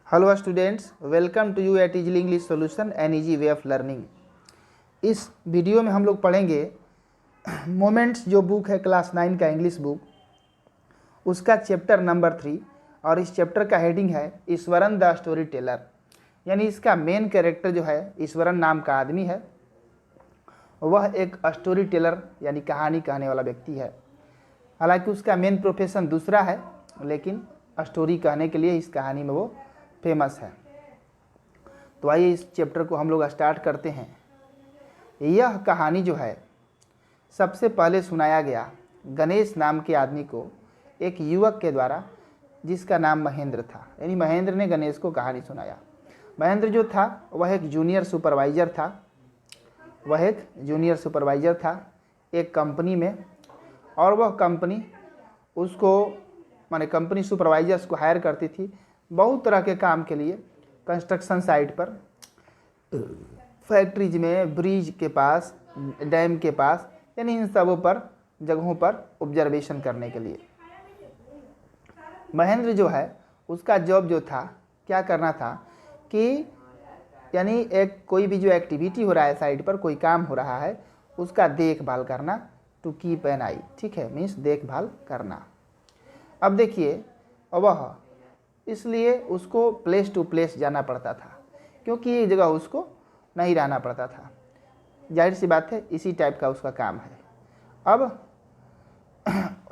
Hello students, welcome to you at easily English solution an easy way of learning. इस वीडियो में हम लोग पढ़ेंगे मोमेंट्स, जो बुक है क्लास 9 का इंग्लिश बुक, उसका चैप्टर नंबर 3। और इस चैप्टर का हेडिंग है ईश्वरन द स्टोरी टेलर। यानी इसका मेन कैरेक्टर जो है ईश्वरन नाम का आदमी है। वह एक स्टोरी टेलर यानी कहानी कहने वाला व्यक्ति है। हालांकि उसका मेन प्रोफेशन दूसरा है, लेकिन स्टोरी कहने के लिए इस कहानी में वो फेमस है। तो आइए इस चैप्टर को हम लोग स्टार्ट करते हैं। यह कहानी जो है सबसे पहले सुनाया गया गणेश नाम के आदमी को, एक युवक के द्वारा, जिसका नाम महेंद्र था। यानी महेंद्र ने गणेश को कहानी सुनाया। महेंद्र जो था वह एक जूनियर सुपरवाइज़र था एक कंपनी में। और वह कंपनी उसको माने कंपनी सुपरवाइजर्स को हायर करती थी बहुत तरह के काम के लिए। कंस्ट्रक्शन साइट पर, फैक्ट्रीज में, ब्रिज के पास, डैम के पास, यानी इन सबों पर जगहों पर ऑब्जर्वेशन करने के लिए। महेंद्र जो है उसका जॉब जो था, क्या करना था कि यानी एक कोई भी जो एक्टिविटी हो रहा है साइट पर, कोई काम हो रहा है, उसका देखभाल करना, टू कीप एन आई, ठीक है, मीन्स देखभाल करना। अब देखिए, वह इसलिए उसको प्लेस टू प्लेस जाना पड़ता था, क्योंकि एक जगह उसको नहीं रहना पड़ता था। जाहिर सी बात है, इसी टाइप का उसका काम है। अब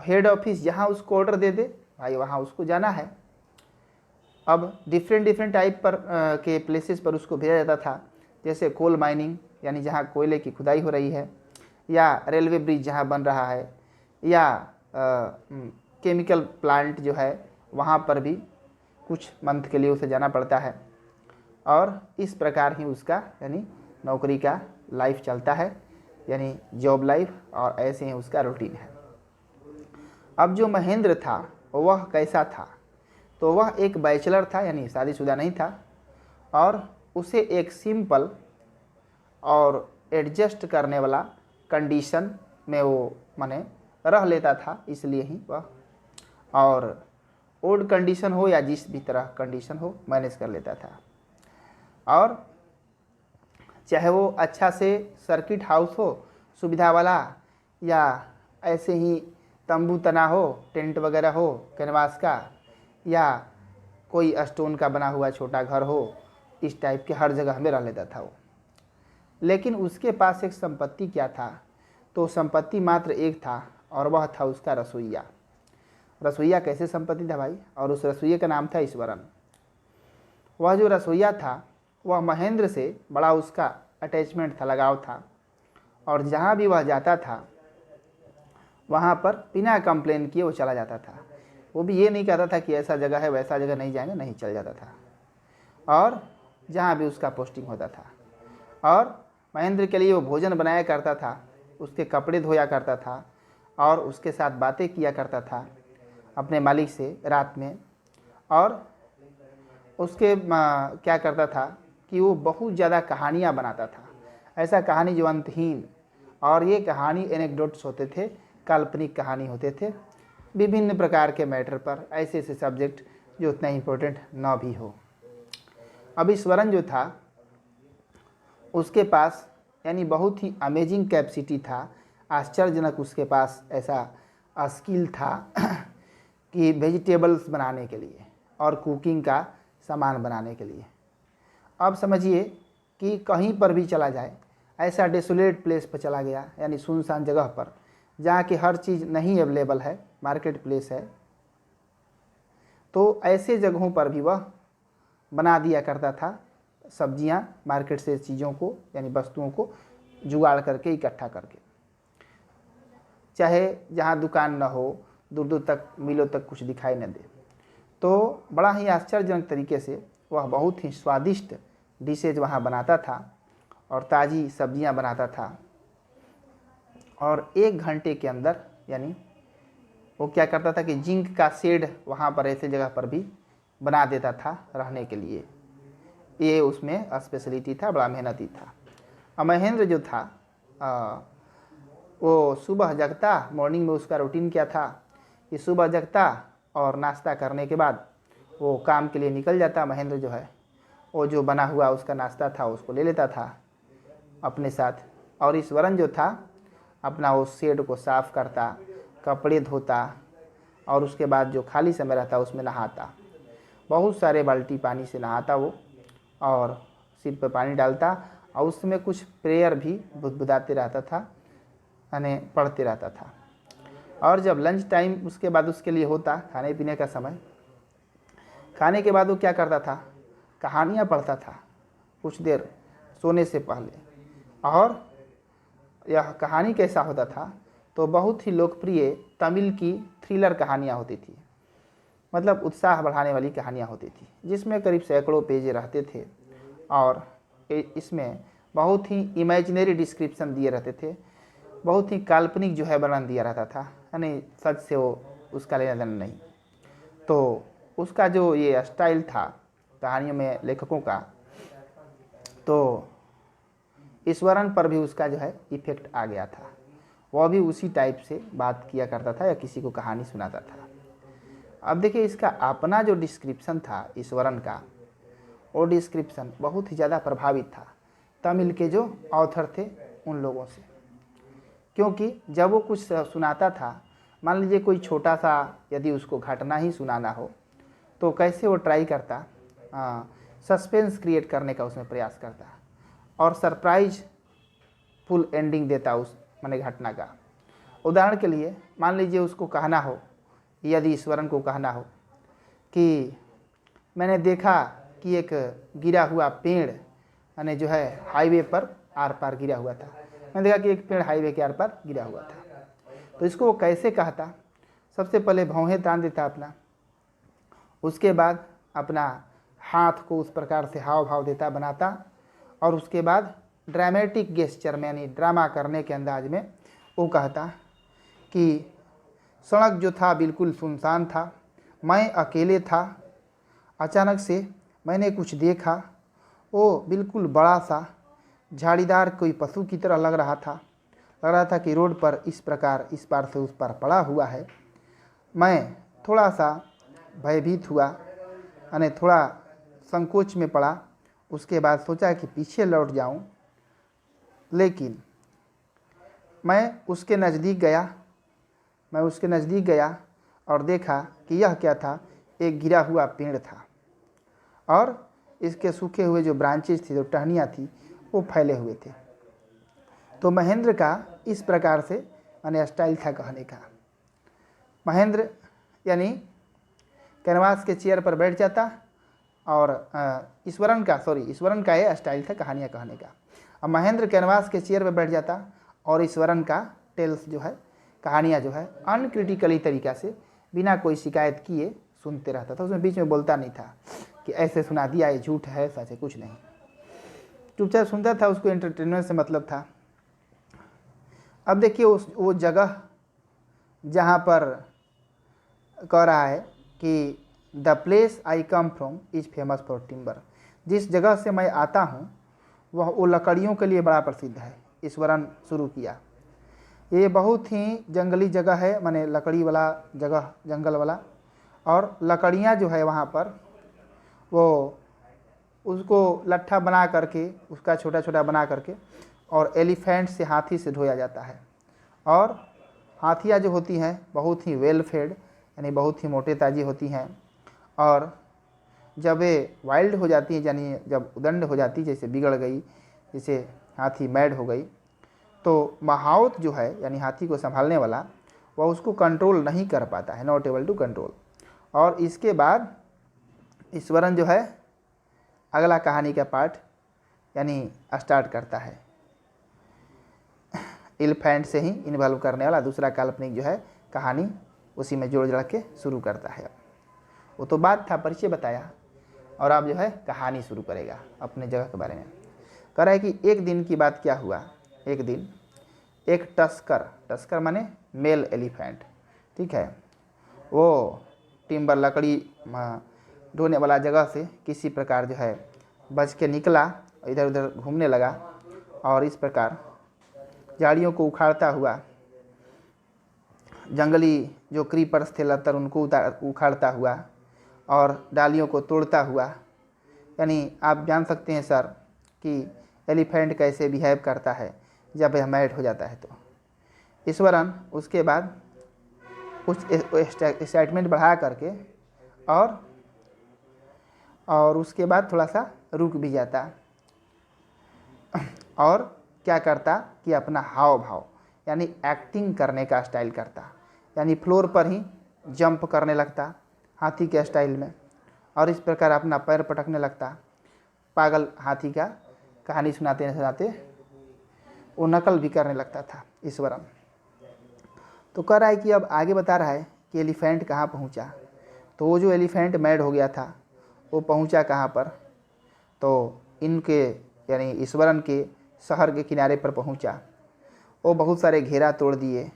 हेड ऑफिस जहाँ उसको ऑर्डर दे दे भाई, वहाँ उसको जाना है। अब डिफरेंट टाइप पर के प्लेसेस पर उसको भेजा जाता था, जैसे कोल माइनिंग यानी जहाँ कोयले की खुदाई हो रही है, या रेलवे ब्रिज जहाँ बन रहा है, या केमिकल प्लांट जो है वहाँ पर भी कुछ मंथ के लिए उसे जाना पड़ता है। और इस प्रकार ही उसका यानी नौकरी का लाइफ चलता है, यानी जॉब लाइफ, और ऐसे ही उसका रूटीन है। अब जो महेंद्र था वह कैसा था, तो वह एक बैचलर था, यानी शादीशुदा नहीं था, और उसे एक सिंपल और एडजस्ट करने वाला कंडीशन में वो माने रह लेता था, इसलिए ही वह, और ओल्ड कंडीशन हो या जिस भी तरह कंडीशन हो, मैनेज कर लेता था। और चाहे वो अच्छा से सर्किट हाउस हो सुविधा वाला, या ऐसे ही तंबू तना हो, टेंट वगैरह हो कैनवास का, या कोई स्टोन का बना हुआ छोटा घर हो, इस टाइप के हर जगह में रह लेता था वो। लेकिन उसके पास एक संपत्ति क्या था, तो संपत्ति मात्र एक था, और वह था उसका रसोइया। रसोइया कैसे संपत्ति था भाई, और उस रसोइये का नाम था ईश्वरन। वह जो रसोइया था वह महेंद्र से बड़ा उसका अटैचमेंट था, लगाव था, और जहाँ भी वह जाता था वहाँ पर बिना कंप्लेन किए वो चला जाता था। वो भी ये नहीं कहता था कि ऐसा जगह है वैसा जगह नहीं जाएंगे, नहीं, चल जाता था, और जहाँ भी उसका पोस्टिंग होता था। और महेंद्र के लिए वो भोजन बनाया करता था, उसके कपड़े धोया करता था, और उसके साथ बातें किया करता था अपने मालिक से रात में। और उसके क्या करता था कि वो बहुत ज़्यादा कहानियाँ बनाता था, ऐसा कहानी जो अंतहीन। और ये कहानी एनेक्डोट्स होते थे, काल्पनिक कहानी होते थे, विभिन्न प्रकार के मैटर पर, ऐसे ऐसे सब्जेक्ट जो उतना इम्पोर्टेंट ना भी हो। अब ईश्वरन जो था उसके पास यानी बहुत ही अमेजिंग कैपेसिटी था, आश्चर्यजनक उसके पास ऐसा स्किल था कि वेजिटेबल्स बनाने के लिए और कुकिंग का सामान बनाने के लिए। अब समझिए कि कहीं पर भी चला जाए, ऐसा डेसोलेट प्लेस पर चला गया, यानी सुनसान जगह पर जहाँ की हर चीज़ नहीं अवेलेबल है, मार्केट प्लेस है, तो ऐसे जगहों पर भी वह बना दिया करता था सब्जियां, मार्केट से चीज़ों को यानी वस्तुओं को जुगाड़ करके, इकट्ठा करके, चाहे जहाँ दुकान न हो, दूर दूर तक, मीलों तक कुछ दिखाई न दे। तो बड़ा ही आश्चर्यजनक तरीके से वह बहुत ही स्वादिष्ट डिशेज वहाँ बनाता था, और ताज़ी सब्जियाँ बनाता था। और 1 घंटे के अंदर यानी वो क्या करता था कि जिंक का शेड वहाँ पर ऐसे जगह पर भी बना देता था रहने के लिए। ये उसमें स्पेशलिटी था, बड़ा मेहनती था। और महेंद्र जो था वो सुबह जगता, मॉर्निंग में उसका रूटीन क्या था कि सुबह जगता और नाश्ता करने के बाद वो काम के लिए निकल जाता। महेंद्र जो है वो जो बना हुआ उसका नाश्ता था उसको ले लेता था अपने साथ, और ईश्वरन जो था अपना उस शेड को साफ़ करता, कपड़े धोता, और उसके बाद जो खाली समय रहता उसमें नहाता। बहुत सारे बाल्टी पानी से नहाता वो, और सिर पर पानी डालता, और उसमें कुछ प्रेयर भी बुदबुदाते रहता था, यानी पढ़ते रहता था। और जब लंच टाइम उसके बाद उसके लिए होता, खाने पीने का समय, खाने के बाद वो क्या करता था, कहानियाँ पढ़ता था कुछ देर सोने से पहले। और यह कहानी कैसा होता था, तो बहुत ही लोकप्रिय तमिल की थ्रिलर कहानियाँ होती थी, मतलब उत्साह बढ़ाने वाली कहानियाँ होती थी, जिसमें करीब सैकड़ों पेज रहते थे, और इसमें बहुत ही इमेजिनरी डिस्क्रिप्शन दिए रहते थे, बहुत ही काल्पनिक जो है वर्णन दिया रहता था, यानी सच से वो उसका लेना देना नहीं। तो उसका जो ये स्टाइल था कहानियों में लेखकों का, तो ईश्वरन पर भी उसका जो है इफेक्ट आ गया था। वह भी उसी टाइप से बात किया करता था या किसी को कहानी सुनाता था। अब देखिए इसका अपना जो डिस्क्रिप्शन था ईश्वरन का, वो डिस्क्रिप्शन बहुत ही ज़्यादा प्रभावित था तमिल के जो ऑथर थे उन लोगों से, क्योंकि जब वो कुछ सुनाता था, मान लीजिए कोई छोटा सा यदि उसको घटना ही सुनाना हो, तो कैसे वो ट्राई करता, सस्पेंस क्रिएट करने का उसमें प्रयास करता, और सरप्राइज फुल एंडिंग देता उस माने घटना का। उदाहरण के लिए मान लीजिए उसको कहना हो, यदि ईश्वरन को कहना हो कि मैंने देखा कि एक गिरा हुआ पेड़ यानी जो है हाईवे पर आर पार गिरा हुआ था, मैंने देखा कि एक पेड़ हाईवे के आर पार गिरा हुआ था। तो इसको वो कैसे कहता, सबसे पहले भौहें तान देता अपना, उसके बाद अपना हाथ को उस प्रकार से हाव भाव देता बनाता, और उसके बाद ड्रामेटिक गेस्चर में यानी ड्रामा करने के अंदाज में वो कहता कि सड़क जो था बिल्कुल सुनसान था, मैं अकेले था, अचानक से मैंने कुछ देखा, वो बिल्कुल बड़ा सा झाड़ीदार कोई पशु की तरह लग रहा था कि रोड पर इस प्रकार इस पार से उस पार पड़ा हुआ है। मैं थोड़ा सा भयभीत हुआ, यानी थोड़ा संकोच में पड़ा। उसके बाद सोचा कि पीछे लौट जाऊं, लेकिन मैं उसके नज़दीक गया और देखा कि यह क्या था, एक गिरा हुआ पेड़ था, और इसके सूखे हुए जो ब्रांचेस थी, जो टहनियाँ थी, वो फैले हुए थे। तो महेंद्र का इस प्रकार से यानी स्टाइल था कहने का। महेंद्र यानी कैनवास के चेयर पर बैठ जाता, और ईश्वरन का ये स्टाइल था कहानियाँ कहने का। अब महेंद्र कैनवास के चेयर पर बैठ जाता, और ईश्वरन का टेल्स जो है कहानियाँ जो है अनक्रिटिकली तरीक़ा से बिना कोई शिकायत किए सुनते रहता था। उसमें बीच में बोलता नहीं था कि ऐसे सुना दिया, ये झूठ है, सच है, कुछ नहीं, चुपचाप सुनता था। उसको एंटरटेनमेंट से मतलब था। अब देखिए वो जगह जहाँ पर कह रहा है कि the place I come from is famous for timber, जिस जगह से मैं आता हूँ वो लकड़ियों के लिए बड़ा प्रसिद्ध है। ईश्वरन शुरू किया, ये बहुत ही जंगली जगह है, माने लकड़ी वाला जगह, जंगल वाला, और लकड़ियाँ जो है वहाँ पर वो उसको लट्ठा बना करके, उसका छोटा छोटा बना करके, और एलिफेंट से, हाथी से ढोया जाता है। और हाथियाँ जो होती हैं बहुत ही वेल फेड, यानी बहुत ही मोटे ताजी होती हैं, और जब वे वाइल्ड हो जाती हैं, यानी जब उदंड हो जाती, जैसे बिगड़ गई, जैसे हाथी मैड हो गई, तो महावत जो है यानी हाथी को संभालने वाला, वह उसको कंट्रोल नहीं कर पाता है, नॉट एबल टू कंट्रोल। और इसके बाद ईश्वरन जो है अगला कहानी का पार्ट यानी स्टार्ट करता है, एलिफेंट से ही इन्वॉल्व करने वाला दूसरा काल्पनिक जो है कहानी, उसी में जोड़ जड़ के शुरू करता है। वो तो बात था, परिचय बताया, और अब जो है कहानी शुरू करेगा अपने जगह के बारे में। कह रहा है कि एक दिन की बात क्या हुआ। एक दिन एक टस्कर माने मेल एलिफेंट, ठीक है, वो टिम्बर लकड़ी ढोने वाला जगह से किसी प्रकार जो है बच के निकला, इधर उधर घूमने लगा, और इस प्रकार झाड़ियों को उखाड़ता हुआ, जंगली जो क्रीपर्स थे लतर उनको उखाड़ता हुआ, और डालियों को तोड़ता हुआ। यानी आप जान सकते हैं सर कि एलिफेंट कैसे बिहेव करता है जब यह मैड हो जाता है। तो ईश्वरन उसके बाद कुछ एक्साइटमेंट बढ़ा करके और उसके बाद थोड़ा सा रुक भी जाता और क्या करता कि अपना हाव भाव यानी एक्टिंग करने का स्टाइल करता, यानी फ्लोर पर ही जंप करने लगता हाथी के स्टाइल में, और इस प्रकार अपना पैर पटकने लगता। पागल हाथी का कहानी सुनाते सुनाते वो नकल भी करने लगता था ईश्वरन। तो कह रहा है कि अब आगे बता रहा है कि एलिफेंट कहाँ पहुँचा। तो वो जो एलिफेंट मैड हो गया था वो पहुँचा कहाँ पर, तो इनके यानी ईश्वरन के शहर के किनारे पर पहुँचा। वो बहुत सारे घेरा तोड़ दिए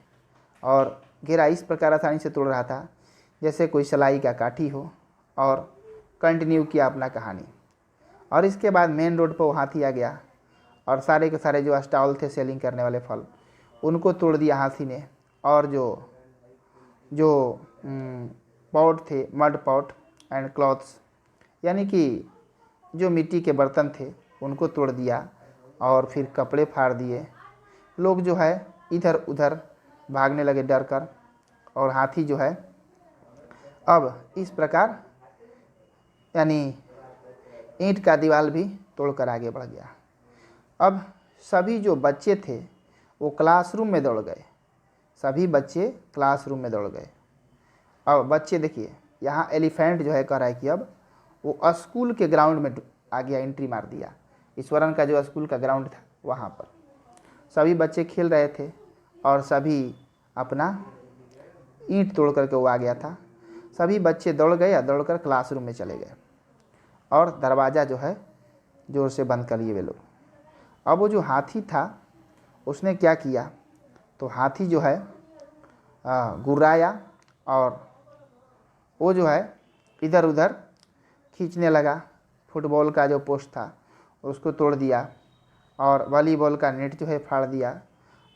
और घेरा इस प्रकार आसानी से तोड़ रहा था जैसे कोई सलाई का काठी हो, और कंटिन्यू किया अपना कहानी। और इसके बाद मेन रोड पर वो हाथी आ गया और सारे के सारे जो स्टॉल थे सेलिंग करने वाले फल उनको तोड़ दिया हाथी ने, और जो पॉट थे मड पॉट एंड क्लॉथ्स यानी कि जो मिट्टी के बर्तन थे उनको तोड़ दिया और फिर कपड़े फाड़ दिए। लोग जो है इधर उधर भागने लगे डर कर, और हाथी जो है अब इस प्रकार यानी ईंट का दीवार भी तोड़कर आगे बढ़ गया। अब सभी जो बच्चे थे वो क्लासरूम में दौड़ गए, सभी बच्चे क्लासरूम में दौड़ गए। अब बच्चे देखिए यहाँ एलिफेंट जो है कह रहा है कि अब वो स्कूल के ग्राउंड में आ गया, एंट्री मार दिया। ईश्वरन का जो स्कूल का ग्राउंड था वहाँ पर सभी बच्चे खेल रहे थे और सभी अपना ईंट तोड़ करके वो आ गया था। सभी बच्चे दौड़ गए या दौड़कर क्लासरूम में चले गए और दरवाज़ा जो है ज़ोर से बंद कर लिए वे लोग। अब वो जो हाथी था उसने क्या किया, तो हाथी जो है गुर्राया और वो जो है इधर उधर खींचने लगा। फुटबॉल का जो पोस्ट था उसको तोड़ दिया और वॉलीबॉल का नेट जो है फाड़ दिया,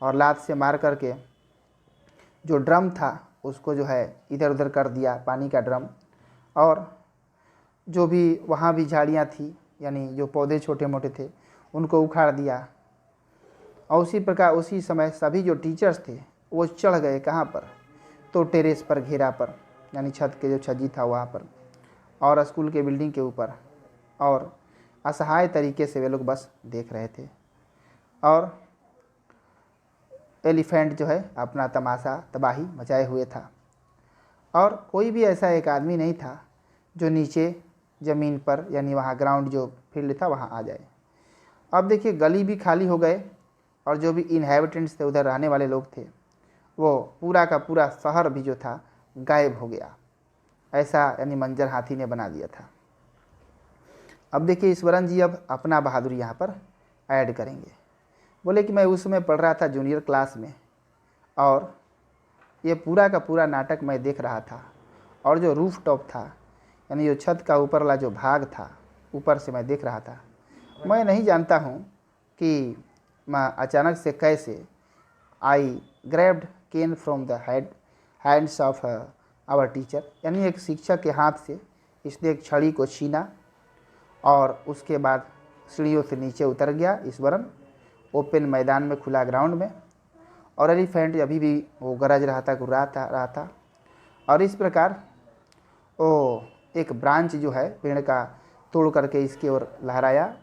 और लात से मार करके जो ड्रम था उसको जो है इधर उधर कर दिया, पानी का ड्रम। और जो भी वहाँ भी झाड़ियाँ थी यानी जो पौधे छोटे मोटे थे उनको उखाड़ दिया। और उसी प्रकार उसी समय सभी जो टीचर्स थे वो चढ़ गए कहाँ पर, तो टेरेस पर, घेरा पर, यानी छत के जो छज्जी था वहाँ पर और स्कूल के बिल्डिंग के ऊपर, और असहाय तरीके से वे लोग बस देख रहे थे। और एलिफेंट जो है अपना तमाशा तबाही मचाए हुए था, और कोई भी ऐसा एक आदमी नहीं था जो नीचे ज़मीन पर यानी वहाँ ग्राउंड जो फील्ड था वहाँ आ जाए। अब देखिए गली भी खाली हो गए और जो भी इनहेबिटेंट्स थे उधर रहने वाले लोग थे वो पूरा का पूरा शहर भी जो था गायब हो गया। ऐसा यानी मंजर हाथी ने बना दिया था। अब देखिए ईश्वरन जी अब अपना बहादुरी यहाँ पर ऐड करेंगे। बोले कि मैं उस समय पढ़ रहा था जूनियर क्लास में और ये पूरा का पूरा नाटक मैं देख रहा था, और जो रूफ टॉप था यानी जो छत का ऊपर वाला जो भाग था ऊपर से मैं देख रहा था। मैं नहीं जानता हूँ कि मैं अचानक से कैसे I grabbed cane from the hands of our teacher, यानी एक शिक्षक के हाथ से इसने एक छड़ी को छीना और उसके बाद सीढ़ियों से नीचे उतर गया ईश्वरन ओपन मैदान में, खुला ग्राउंड में। और एलिफेंट अभी भी वो गरज रहा था, गुर्रा रहा था। और इस प्रकार वो एक ब्रांच जो है पेड़ का तोड़ करके इसकी ओर लहराया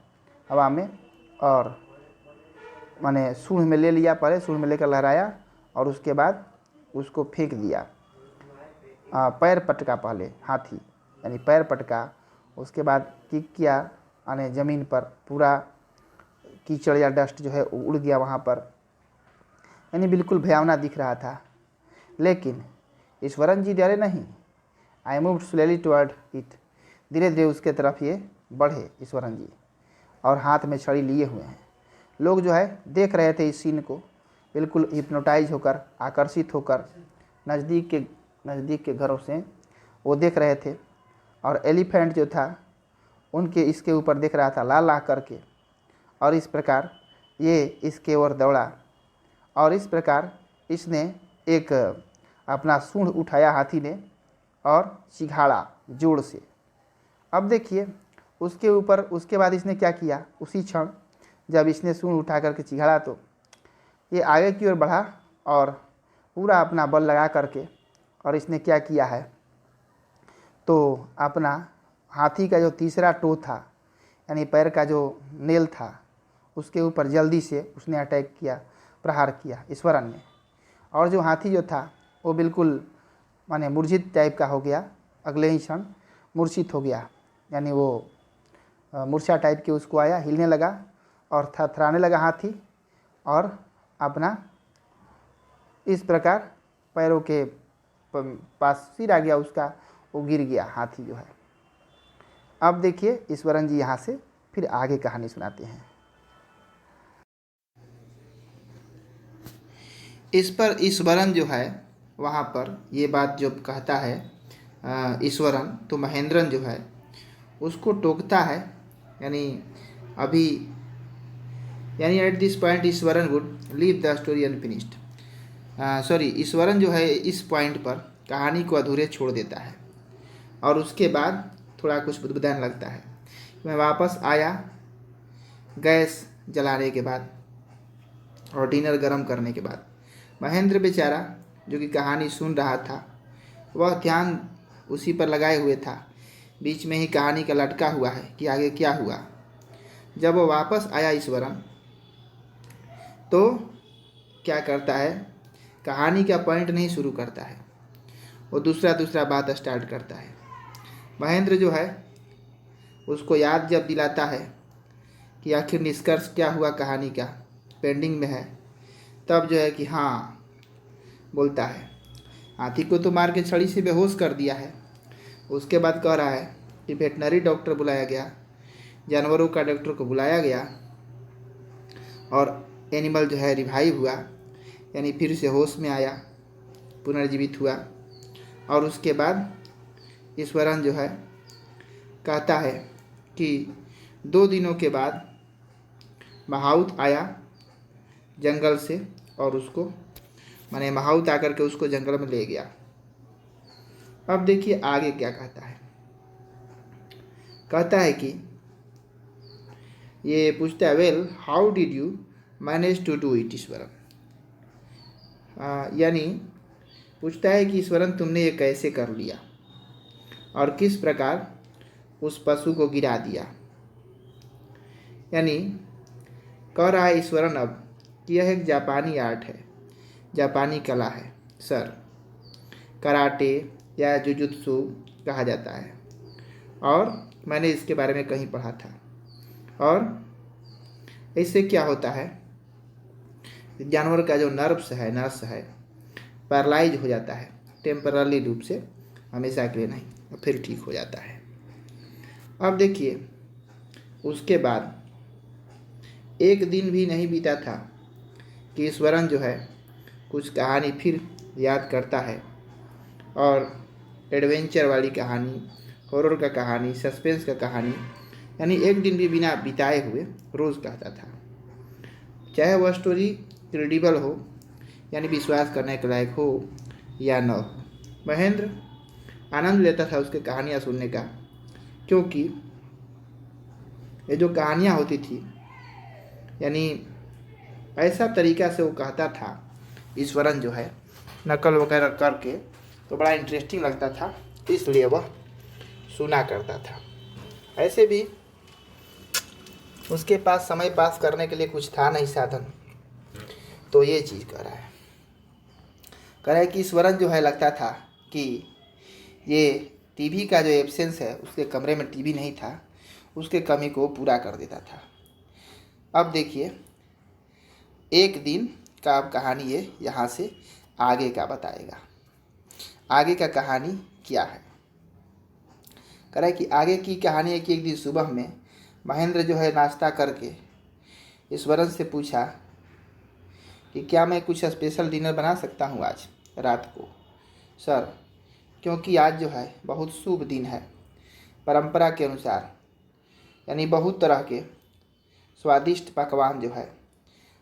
हवा में, और माने सूंड में ले लिया, पहले सूंड में लेकर लहराया और उसके बाद उसको फेंक दिया। पैर पटका पहले हाथी, यानी पैर पटका, उसके बाद किक किया यानी ज़मीन पर पूरा कीचड़ या डस्ट जो है उड़ गया वहाँ पर, यानी बिल्कुल भयावना दिख रहा था। लेकिन ईश्वरन जी डरे नहीं। I moved slowly toward it, धीरे धीरे उसके तरफ ये बढ़े ईश्वरन जी और हाथ में छड़ी लिए हुए हैं। लोग जो है देख रहे थे इस सीन को बिल्कुल हिप्नोटाइज होकर, आकर्षित होकर, नज़दीक के घरों से वो देख रहे थे। और एलिफेंट जो था उनके इसके ऊपर देख रहा था ला ला करके, और इस प्रकार ये इसके ओर दौड़ा और इस प्रकार इसने एक अपना सूंड उठाया हाथी ने और चिघाड़ा जोर से। अब देखिए उसके बाद इसने क्या किया, उसी क्षण जब इसने सूंड उठा करके चिघाड़ा तो ये आगे की ओर बढ़ा और पूरा अपना बल लगा करके, और इसने क्या किया है, तो अपना हाथी का जो तीसरा टो था यानी पैर का जो नेल था उसके ऊपर जल्दी से उसने अटैक किया, प्रहार किया ईश्वरन ने। और जो हाथी जो था वो बिल्कुल माने मूर्छित टाइप का हो गया, अगले ही क्षण मूर्छित हो गया, यानी वो मूर्छा टाइप के उसको आया, हिलने लगा और थरथराने लगा हाथी, और अपना इस प्रकार पैरों के पास सिर आ गया उसका, वो गिर गया हाथी जो है। अब देखिए ईश्वरन जी यहाँ से फिर आगे कहानी सुनाते हैं। इस पर ईश्वरन जो है वहाँ पर ये बात जब कहता है ईश्वरन, तो महेंद्रन जो है उसको टोकता है, यानी अभी यानी at this point Eswaran would leave the story unfinished. Sorry, Eswaran जो है इस पॉइंट पर कहानी को अधूरे छोड़ देता है और उसके बाद थोड़ा कुछ बुदबुदाने लगता है। मैं वापस आया गैस जलाने के बाद और डिनर गर्म करने के बाद। महेंद्र बेचारा जो कि कहानी सुन रहा था वह ध्यान उसी पर लगाए हुए था, बीच में ही कहानी का लटका हुआ है कि आगे क्या हुआ। जब वो वापस आया ईश्वरन तो क्या करता है, कहानी का पॉइंट नहीं शुरू करता है, वो दूसरा बात स्टार्ट करता है। महेंद्र जो है उसको याद जब दिलाता है कि आखिर निष्कर्ष क्या हुआ कहानी का, पेंडिंग में है, तब जो है कि हाँ बोलता है, हाथी को तो मार के छड़ी से बेहोश कर दिया है। उसके बाद कह रहा है कि वेटनरी डॉक्टर बुलाया गया, जानवरों का डॉक्टर को बुलाया गया और एनिमल जो है रिवाइव हुआ, यानी फिर से होश में आया, पुनर्जीवित हुआ। और उसके बाद ईश्वरन जो है कहता है कि 2 दिनों के बाद महाउत आया जंगल से और उसको माने महाउत आकर के उसको जंगल में ले गया। अब देखिए आगे क्या कहता है, कहता है कि ये पूछता है, well how did you manage to do it Ishwaran, यानी पूछता है कि ईश्वरन तुमने ये कैसे कर लिया और किस प्रकार उस पशु को गिरा दिया। यानी कह रहा है ईश्वरन अब कि यह एक जापानी आर्ट है, जापानी कला है सर, कराटे या जुजुत्सु कहा जाता है, और मैंने इसके बारे में कहीं पढ़ा था। और इससे क्या होता है, जानवर का जो नर्व्स है पैरालाइज हो जाता है टेम्पररी रूप से, हमेशा के लिए नहीं, और फिर ठीक हो जाता है। अब देखिए उसके बाद एक दिन भी नहीं बीता था कि ईश्वरन जो है कुछ कहानी फिर याद करता है, और एडवेंचर वाली कहानी, हॉरर का कहानी, सस्पेंस का कहानी, यानी एक दिन भी बिना बिताए हुए रोज़ कहता था, चाहे वह स्टोरी क्रेडिबल हो यानी विश्वास करने के लायक हो या न हो। महेंद्र आनंद लेता था उसके कहानियाँ सुनने का, क्योंकि ये जो कहानियाँ होती थी यानी ऐसा तरीका से वो कहता था ईश्वरन जो है, नकल वगैरह करके, तो बड़ा इंटरेस्टिंग लगता था, इसलिए वह सुना करता था। ऐसे भी उसके पास समय पास करने के लिए कुछ था नहीं साधन, तो ये चीज़ कह रहा है कि ईश्वरन जो है लगता था कि ये टीवी का जो एब्सेंस है, उसके कमरे में टीवी नहीं था, उसके कमी को पूरा कर देता था। अब देखिए एक दिन का अब कहानी ये यहाँ से आगे का बताएगा, आगे का कहानी क्या है। कह रहा है कि आगे की कहानी है कि एक दिन सुबह में महेंद्र जो है नाश्ता करके ईश्वरन से पूछा कि क्या मैं कुछ स्पेशल डिनर बना सकता हूँ आज रात को सर, क्योंकि आज जो है बहुत शुभ दिन है, परंपरा के अनुसार, यानी बहुत तरह के स्वादिष्ट पकवान जो है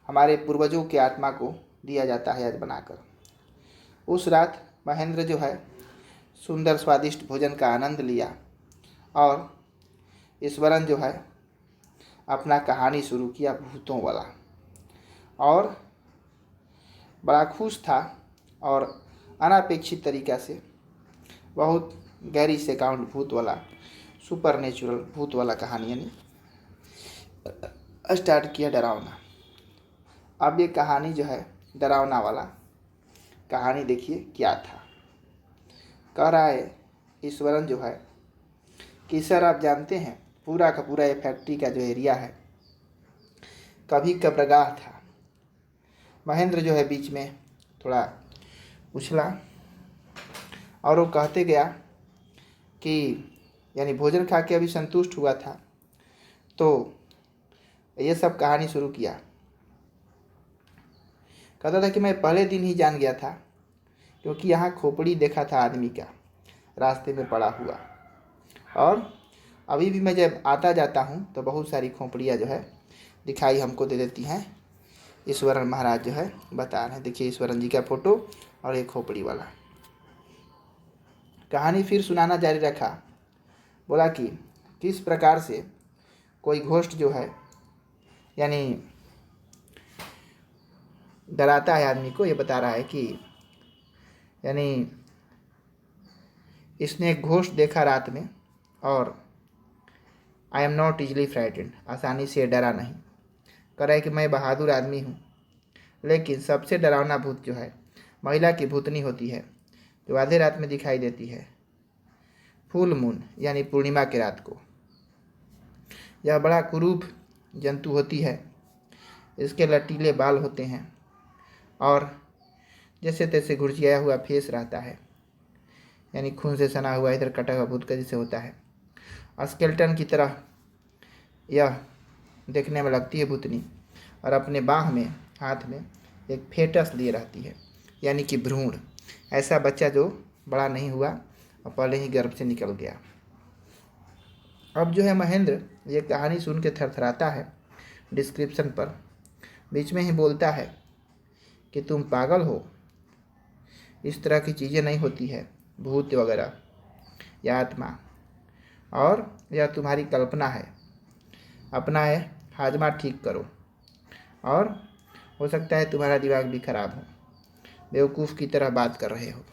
हमारे पूर्वजों के आत्मा को दिया जाता है आज बनाकर। उस रात महेंद्र जो है सुंदर स्वादिष्ट भोजन का आनंद लिया और ईश्वरन जो है अपना कहानी शुरू किया भूतों वाला, और बड़ा खुश था और अनपेक्षित तरीक़ा से बहुत गहरी से अकाउंट भूत वाला, सुपर नेचुरल भूत वाला कहानी यानी स्टार्ट किया डरावना। अब ये कहानी जो है डरावना वाला कहानी देखिए क्या था। कह रहा है ईश्वरन जो है कि सर आप जानते हैं पूरा का पूरा ये फैक्ट्री का जो एरिया है कभी कब्रगाह था। महेंद्र जो है बीच में थोड़ा उछला और वो कहते गया कि यानी भोजन खा के अभी संतुष्ट हुआ था तो ये सब कहानी शुरू किया। कहता था कि मैं पहले दिन ही जान गया था क्योंकि यहाँ खोपड़ी देखा था आदमी का रास्ते में पड़ा हुआ, और अभी भी मैं जब आता जाता हूँ तो बहुत सारी खोपड़ियाँ जो है दिखाई हमको दे देती हैं। ईश्वरन महाराज जो है बता रहे हैं, देखिए ईश्वरन जी का फोटो और एक खोपड़ी वाला। कहानी फिर सुनाना जारी रखा, बोला कि किस प्रकार से कोई घोस्ट जो है यानी डराता है आदमी को। ये बता रहा है कि यानी इसने एक घोस्ट देखा रात में और I am not easily frightened, आसानी से डरा नहीं। कह रहा है कि मैं बहादुर आदमी हूँ, लेकिन सबसे डरावना भूत जो है महिला की भूतनी होती है जो आधे रात में दिखाई देती है, फुल मून यानी पूर्णिमा की रात को। यह बड़ा कुरूप जंतु होती है, इसके लटीले बाल होते हैं और जैसे तैसे घुरझियाया हुआ फेस रहता है, यानी खून से सना हुआ इधर कटा हुआ भूत का जैसे होता है। स्केल्टन की तरह यह देखने में लगती है भूतनी, और अपने बाह में हाथ में एक फेटस लिए रहती है यानी कि भ्रूण, ऐसा बच्चा जो बड़ा नहीं हुआ और पहले ही गर्भ से निकल गया। अब जो है महेंद्र ये कहानी सुन के थरथराता है डिस्क्रिप्शन पर, बीच में ही बोलता है कि तुम पागल हो, इस तरह की चीज़ें नहीं होती है, भूत वगैरह या आत्मा, और यह तुम्हारी कल्पना है, अपना है हाजमा ठीक करो, और हो सकता है तुम्हारा दिमाग भी खराब हो, बेवकूफ़ की तरह बात कर रहे हो।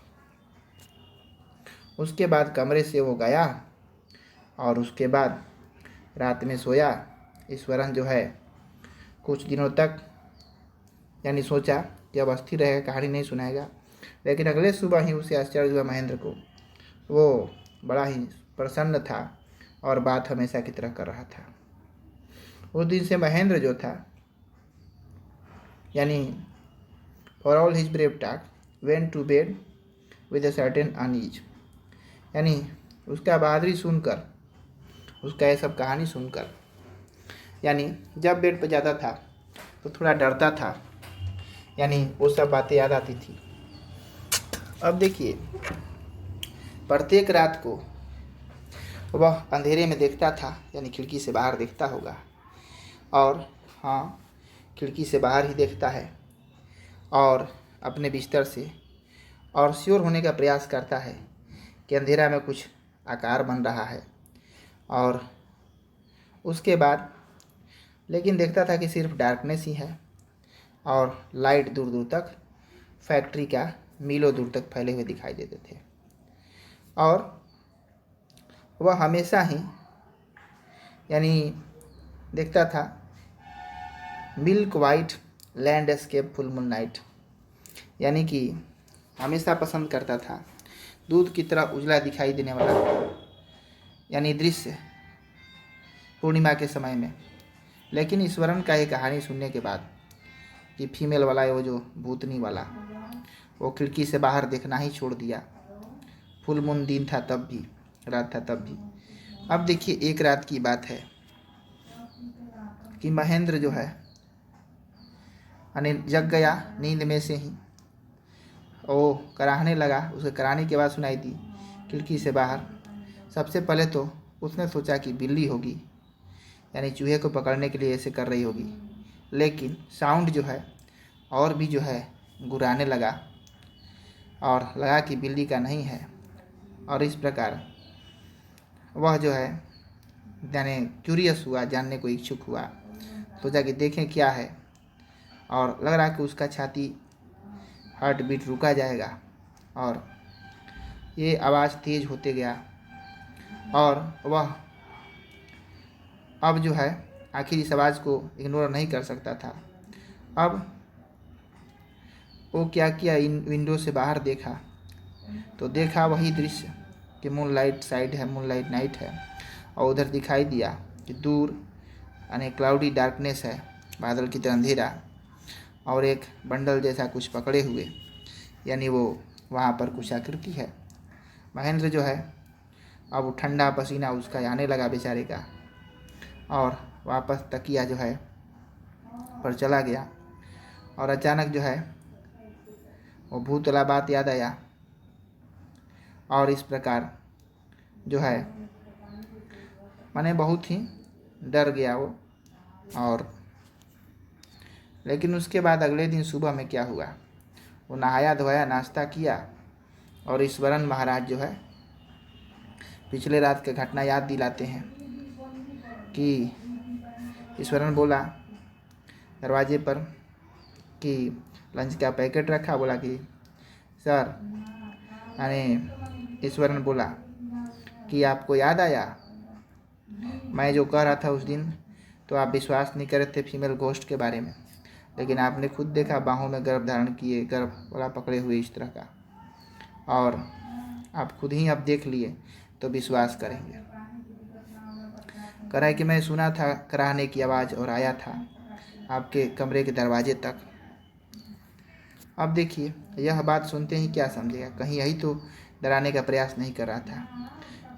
उसके बाद कमरे से वो गया और उसके बाद रात में सोया। ईश्वरन जो है कुछ दिनों तक यानी सोचा कि अब अस्थिर रहेगा, कहानी नहीं सुनाएगा, लेकिन अगले सुबह ही उसे आश्चर्य हुआ महेंद्र को। वो बड़ा ही प्रसन्न था और बात हमेशा की तरह कर रहा था। उस दिन से महेंद्र जो था यानी for all his brave talk went to bed with a certain unease, यानी उसका बहादुरी सुनकर, उसका ये सब कहानी सुनकर, यानी जब बेड पर जाता था तो थोड़ा डरता था, यानी वो सब बातें याद आती थी। अब देखिए प्रत्येक रात को वह अंधेरे में देखता था, यानी खिड़की से बाहर देखता होगा, और हाँ खिड़की से बाहर ही देखता है, और अपने बिस्तर से और श्योर होने का प्रयास करता है कि अंधेरा में कुछ आकार बन रहा है, और उसके बाद लेकिन देखता था कि सिर्फ डार्कनेस ही है, और लाइट दूर दूर तक फैक्ट्री का मीलों दूर तक फैले हुए दिखाई देते थे। और वह हमेशा ही यानी देखता था milk white landscape full moon night, यानी कि हमेशा पसंद करता था दूध की तरह उजला दिखाई देने वाला यानी दृश्य पूर्णिमा के समय में। लेकिन ईश्वरन का ये कहानी सुनने के बाद कि फीमेल वाला है वो जो भूतनी वाला, वो खिड़की से बाहर देखना ही छोड़ दिया। फुल मून दिन था तब भी, रात था तब भी। अब देखिए एक रात की बात है कि महेंद्र जो है यानी जग गया नींद में से ही, वो कराहने लगा। उसे कराने के बाद सुनाई दी खिड़की से बाहर। सबसे पहले तो उसने सोचा कि बिल्ली होगी, यानी चूहे को पकड़ने के लिए ऐसे कर रही होगी, लेकिन साउंड जो है और भी जो है गुर्राने लगा, और लगा कि बिल्ली का नहीं है, और इस प्रकार वह जो है यानी क्यूरियस हुआ, जानने को इच्छुक हुआ, सोचा कि देखें क्या है, और लग रहा कि उसका छाती हार्ट बीट रुका जाएगा, और ये आवाज़ तेज़ होते गया, और वह अब जो है आखिर इस आवाज़ को इग्नोर नहीं कर सकता था। अब वो क्या किया, इन विंडो से बाहर देखा तो देखा वही दृश्य कि मूनलाइट साइड है, मूनलाइट नाइट है, और उधर दिखाई दिया कि दूर यानी क्लाउडी डार्कनेस है, बादल की तरह अंधेरा, और एक बंडल जैसा कुछ पकड़े हुए, यानी वो वहाँ पर कुछ आकृति है। महेंद्र जो है अब ठंडा पसीना उसका आने लगा बेचारे का, और वापस तकिया जो है पर चला गया, और अचानक जो है वो भूत वाला बात याद आया, और इस प्रकार जो है माने बहुत ही डर गया वो। और लेकिन उसके बाद अगले दिन सुबह में क्या हुआ, वो नहाया धोया, नाश्ता किया, और ईश्वरन महाराज जो है पिछले रात की घटना याद दिलाते हैं कि ईश्वरन बोला दरवाजे पर कि लंच का पैकेट रखा, बोला कि सर, यानी ईश्वरन बोला कि आपको याद आया मैं जो कह रहा था उस दिन, तो आप विश्वास नहीं कर रहे थे फीमेल घोस्ट के बारे में, लेकिन आपने खुद देखा बाहों में गर्भ धारण किए, गर्भ वाला पकड़े हुए इस तरह का, और आप खुद ही अब देख लिए तो विश्वास करेंगे। कह रहा है कि मैं सुना था कराहने की आवाज़ और आया था आपके कमरे के दरवाजे तक। अब देखिए, यह बात सुनते ही क्या समझेगा, कहीं यही तो डराने का प्रयास नहीं कर रहा था।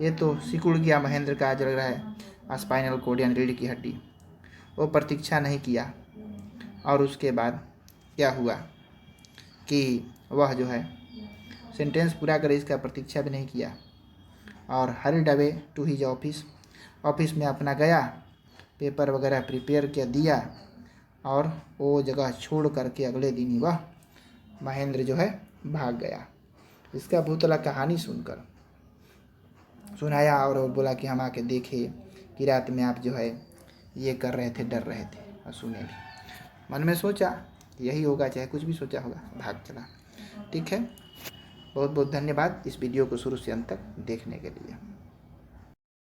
ये तो सिकुड़ गया महेंद्र का, जो लग रहा है स्पाइनल कोड यानी रीढ़ की हड्डी। वो प्रतीक्षा नहीं किया, और उसके बाद क्या हुआ कि वह जो है सेंटेंस पूरा करे इसका प्रतीक्षा भी नहीं किया, और hurried away to his office में अपना गया, पेपर वगैरह प्रिपेयर किया दिया, और वो जगह छोड़ करके अगले दिन ही वह महेंद्र जो है भाग गया। इसका भूतला कहानी सुनकर सुनाया, और वो बोला कि हम आके देखे कि रात में आप जो है ये कर रहे थे, डर रहे थे, और सुने भी। मन में सोचा यही होगा, चाहे कुछ भी सोचा होगा, भाग चला। ठीक है, बहुत बहुत धन्यवाद इस वीडियो को शुरू से अंत तक देखने के लिए।